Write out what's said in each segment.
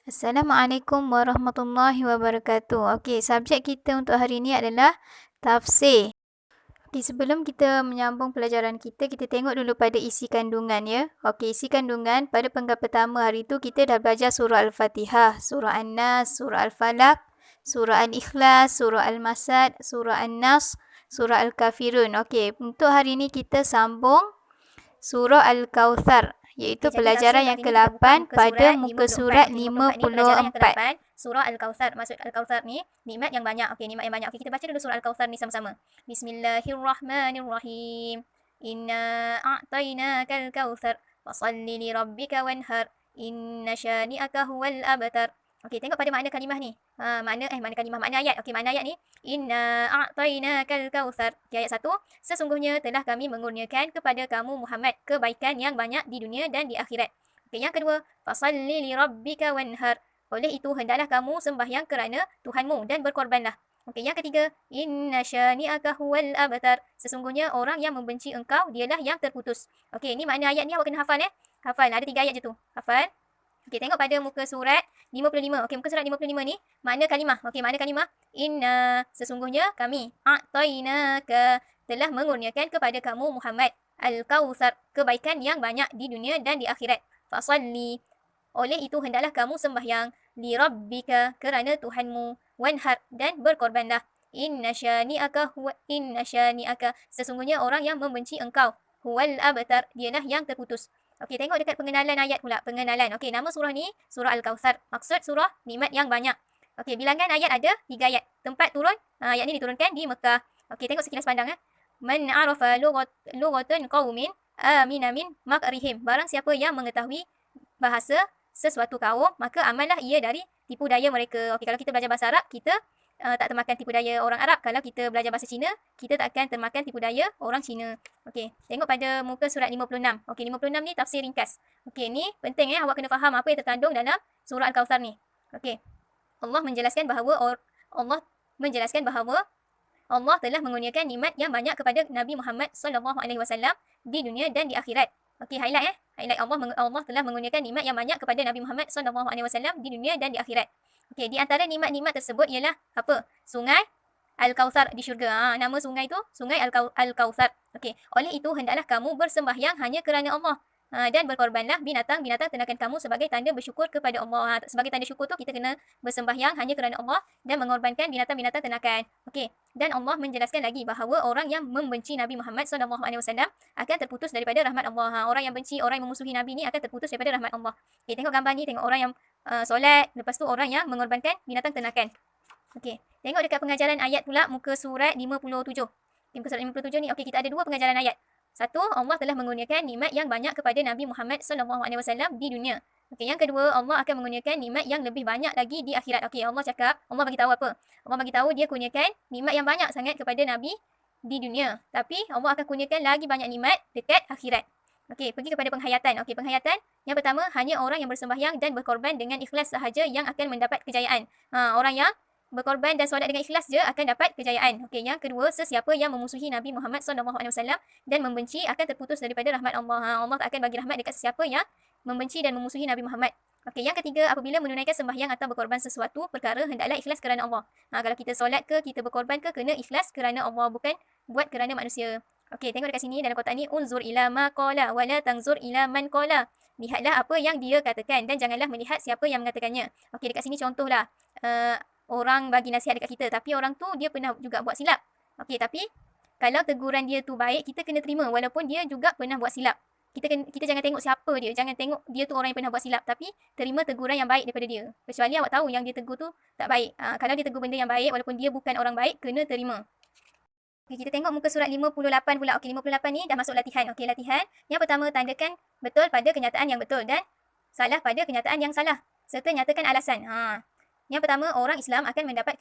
Assalamualaikum warahmatullahi wabarakatuh. Okey, subjek kita untuk hari ini adalah tafsir. Okey, sebelum kita menyambung pelajaran kita tengok dulu pada isi kandungan ya. Okey, isi kandungan pada penggal pertama hari tu kita dah belajar surah Al-Fatihah, surah An-Nas, surah Al-Falaq, surah Al-Ikhlas, surah Al-Masad, surah An-Nas, surah Al-Kafirun. Okey, untuk hari ini kita sambung surah Al-Kautsar, iaitu pelajaran yang ke-8 pada muka surat 54. Surah Al-Kautsar. Maksud Al-Kautsar ni nikmat yang banyak. Okey, nikmat yang banyak. Okey, kita baca dulu surah Al-Kautsar ni sama-sama. Bismillahirrahmanirrahim. Inna a'tainakal kautsar fasalli li rabbika wanhar. Inna syani'aka huwal abtar. Okey, tengok pada makna kalimah ni. Makna ayat. Okey, makna ayat ni. Inna a'tainakal kautsar. Okey, ayat 1. Sesungguhnya telah kami mengurniakan kepada kamu Muhammad kebaikan yang banyak di dunia dan di akhirat. Okey, yang kedua, fasalli li rabbika wanhar. Oleh itu hendaklah kamu sembahyang kerana Tuhanmu dan berkorbanlah. Okey, yang ketiga, inna syani'aka huwal abtar. Sesungguhnya orang yang membenci engkau dialah yang terputus. Okey, ni makna ayat ni awak kena hafal Hafal, ada 3 ayat je tu. Hafal. Okey, tengok pada muka surat 55. Okey, muka surat 55 ni makna kalimah. Okey, makna kalimah inna, sesungguhnya kami, a'tainaka, telah mengurniakan kepada kamu Muhammad al-kautsar, kebaikan yang banyak di dunia dan di akhirat. Fasalli, oleh itu hendaklah kamu sembahyang, li rabbika, kerana Tuhanmu, wanhar, dan berkorbanlah. Inna syani'aka, sesungguhnya orang yang membenci engkau, huwal abtar, dialah yang terputus. Okey, tengok dekat pengenalan ayat pula. Pengenalan. Okey, nama surah ni surah Al-Kautsar. Maksud surah nikmat yang banyak. Okey, bilangan ayat ada 3 ayat. Tempat turun, ayat ni diturunkan di Mekah. Okey, tengok sekilas pandang Man arafa lughatan qaumin amina min makrihim. Barang siapa yang mengetahui bahasa sesuatu kaum, maka amallah ia dari tipu daya mereka. Okey, kalau kita belajar bahasa Arab, kita tak termakan tipu daya orang Arab. Kalau kita belajar bahasa Cina, kita tak akan termakan tipu daya orang Cina. Okey, tengok pada muka surat 56. Okey, 56 ni tafsir ringkas. Okey, ni penting awak kena faham apa yang terkandung dalam surah Al-Kautsar ni. Okey. Allah menjelaskan bahawa Allah telah mengurniakan nikmat yang banyak kepada Nabi Muhammad sallallahu alaihi wasallam di dunia dan di akhirat. Okey, highlight Highlight Allah telah mengurniakan nikmat yang banyak kepada Nabi Muhammad sallallahu alaihi wasallam di dunia dan di akhirat. Okey, di antara nikmat-nikmat tersebut ialah apa? Sungai Al-Kautsar di syurga. Nama sungai tu Sungai Al-Kautsar. Okey, oleh itu hendaklah kamu bersembahyang hanya kerana Allah. Dan berkorbanlah binatang-binatang ternakan kamu sebagai tanda bersyukur kepada Allah. Sebagai tanda syukur tu kita kena bersembahyang hanya kerana Allah dan mengorbankan binatang-binatang ternakan. Okey, dan Allah menjelaskan lagi bahawa orang yang membenci Nabi Muhammad SAW akan terputus daripada rahmat Allah. Orang yang benci, orang yang memusuhi Nabi ni akan terputus daripada rahmat Allah. Okey, tengok gambar ni, tengok orang yang solat, lepas tu orang yang mengorbankan binatang ternakan. Okey, tengok dekat pengajaran ayat pula muka surat 57. Muka surat 57 ni, okey, kita ada 2 pengajaran ayat. Satu, Allah telah mengurniakan nikmat yang banyak kepada Nabi Muhammad SAW di dunia. Okey, yang kedua, Allah akan mengurniakan nikmat yang lebih banyak lagi di akhirat. Okey, Allah bagi tahu apa? Allah bagi tahu dia kurniakan nikmat yang banyak sangat kepada Nabi di dunia. Tapi Allah akan kurniakan lagi banyak nikmat dekat akhirat. Okey, pergi kepada penghayatan. Okey, penghayatan yang pertama, hanya orang yang bersembahyang dan berkorban dengan ikhlas sahaja yang akan mendapat kejayaan. Orang yang berkorban dan solat dengan ikhlas je akan dapat kejayaan. Okey, yang kedua, sesiapa yang memusuhi Nabi Muhammad SAW dan membenci akan terputus daripada rahmat Allah. Allah tak akan bagi rahmat dekat sesiapa yang membenci dan memusuhi Nabi Muhammad. Okey, yang ketiga, apabila menunaikan sembahyang atau berkorban sesuatu perkara, hendaklah ikhlas kerana Allah. Kalau kita solat ke, kita berkorban ke, kena ikhlas kerana Allah, bukan buat kerana manusia. Okey, tengok dekat sini dalam kotak ni, unzur ila ma qala wa la tanzur ila man qala. Lihatlah apa yang dia katakan dan janganlah melihat siapa yang mengatakannya. Okey, dekat sini contohlah. Orang bagi nasihat dekat kita, tapi orang tu dia pernah juga buat silap. Okey, tapi kalau teguran dia tu baik, kita kena terima walaupun dia juga pernah buat silap. Kita jangan tengok siapa dia, jangan tengok dia tu orang yang pernah buat silap, tapi terima teguran yang baik daripada dia. Kecuali awak tahu yang dia tegur tu tak baik. Kalau dia tegur benda yang baik walaupun dia bukan orang baik, kena terima. Okey, kita tengok muka surat 58 pula. Okey, 58 ni dah masuk latihan. Okey, latihan. Yang pertama, tandakan betul pada kenyataan yang betul dan salah pada kenyataan yang salah, serta nyatakan alasan. Yang pertama, orang Islam akan mendapat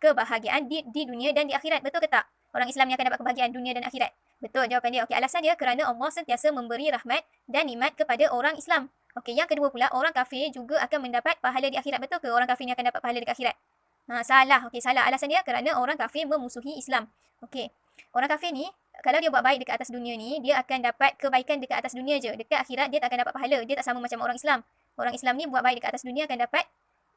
kebahagiaan di dunia dan di akhirat. Betul ke tak? Orang Islam yang akan dapat kebahagiaan dunia dan akhirat. Betul jawapan dia. Okey, alasan dia kerana Allah sentiasa memberi rahmat dan nikmat kepada orang Islam. Okey, yang kedua pula, orang kafir juga akan mendapat pahala di akhirat. Betul ke orang kafir ni akan dapat pahala di akhirat? Salah. Okey, salah. Alasan dia kerana orang kafir memusuhi Islam. Okey, orang kafir ni, kalau dia buat baik dekat atas dunia ni, dia akan dapat kebaikan dekat atas dunia je. Dekat akhirat, dia tak akan dapat pahala. Dia tak sama macam orang Islam. Orang Islam ni buat baik dekat atas dunia akan dapat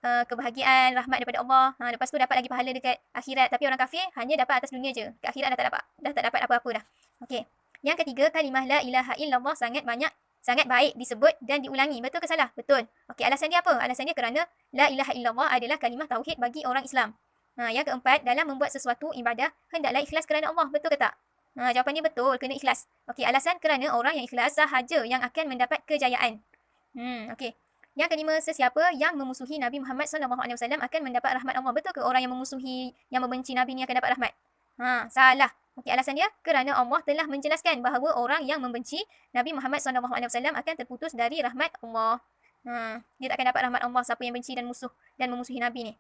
kebahagiaan, rahmat daripada Allah. Lepas tu dapat lagi pahala dekat akhirat. Tapi orang kafir hanya dapat atas dunia je. Kat akhirat dah tak dapat apa-apa dah. Okey. Yang ketiga, kalimah la ilaha illallah sangat baik disebut dan diulangi. Betul ke salah? Betul. Okey, alasan dia apa? Alasan dia kerana la ilaha illallah adalah kalimah tauhid bagi orang Islam. Yang keempat, dalam membuat sesuatu ibadah, hendaklah ikhlas kerana Allah. Betul ke tak? Jawapannya betul, kena ikhlas. Okey, alasan kerana orang yang ikhlas sahaja yang akan mendapat kejayaan. Okey. Yang kelima, sesiapa yang memusuhi Nabi Muhammad SAW akan mendapat rahmat Allah. Betul ke orang yang memusuhi, yang membenci Nabi ni akan dapat rahmat? Salah. Okey, alasan dia kerana Allah telah menjelaskan bahawa orang yang membenci Nabi Muhammad SAW akan terputus dari rahmat Allah. Dia tak akan dapat rahmat Allah siapa yang benci dan memusuhi Nabi ni.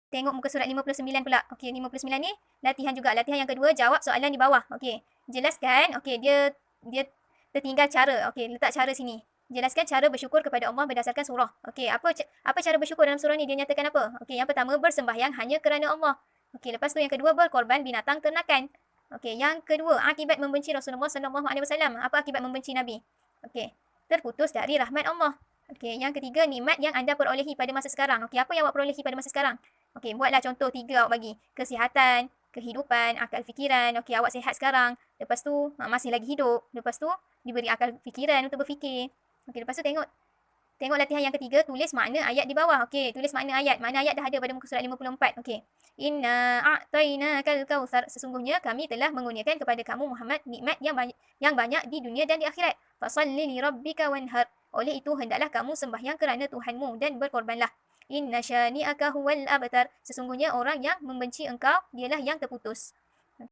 Tengok muka surat 59 pula. Okey, 59 ni latihan juga. Latihan yang kedua, jawab soalan di bawah. Okey, jelaskan. Okey, dia tertinggal cara. Okey, letak cara sini. Jelaskan cara bersyukur kepada Allah berdasarkan surah. Okey, apa cara bersyukur dalam surah ni? Dia nyatakan apa? Okey, yang pertama, bersembahyang hanya kerana Allah. Okey, lepas tu yang kedua, berkorban binatang ternakan. Okey, yang kedua, akibat membenci Rasulullah SAW. Apa akibat membenci Nabi? Okey, terputus dari rahmat Allah. Okey, yang ketiga, nikmat yang anda perolehi pada masa sekarang. Okey, apa yang awak perolehi pada masa sekarang? Okey, buatlah contoh 3 awak bagi. Kesihatan, kehidupan, akal fikiran. Okey, awak sihat sekarang. Lepas tu, masih lagi hidup. Lepas tu, diberi akal fikiran untuk berfikir. Okey, lepas tu tengok latihan yang ketiga, tulis makna ayat di bawah. Okey, tulis makna ayat. Makna ayat dah ada pada muka surat 54. Okey. Inna a'tainakal kautsar. Sesungguhnya kami telah mengurniakan kepada kamu Muhammad nikmat yang banyak di dunia dan di akhirat. Fasalli li rabbika wanhar. Oleh itu hendaklah kamu sembahyang kerana Tuhanmu dan berkorbanlah. Inna syani'aka huwal abtar. Sesungguhnya orang yang membenci engkau dialah yang terputus.